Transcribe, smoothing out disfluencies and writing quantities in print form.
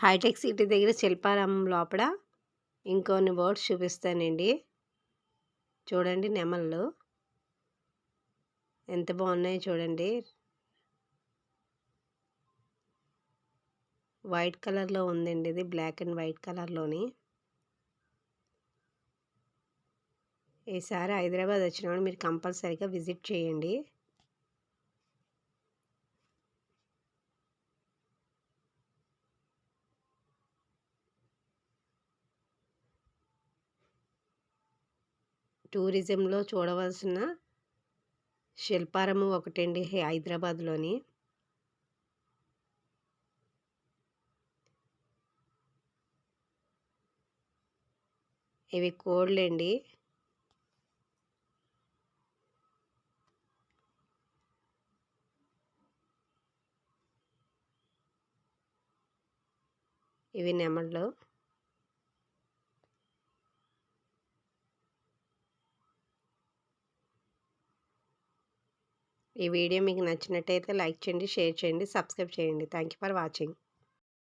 Hitech city దగ్గర శిల్పారామం లోపల ఇంకొన్ని బోర్డ్స్ చూపిస్తానండి. చూడండి నెమళ్ళు ఎంత బాగున్నాయో చూడండి. వైట్ కలర్లో ఉందండి, ఇది బ్లాక్ అండ్ వైట్ కలర్లోని. ఈసారి హైదరాబాద్ వచ్చినప్పుడు మీరు కంపల్సరీగా విజిట్ చేయండి. టూరిజంలో చూడవలసిన శిల్పారామం ఒకటండి హైదరాబాద్లోని. ఇవి కోళ్ళండి. ఇవి నెమళ్ళు. ఈ వీడియో మీకు నచ్చినట్టయితే లైక్ చేయండి, షేర్ చేయండి, సబ్స్క్రైబ్ చేయండి. Thank you for watching.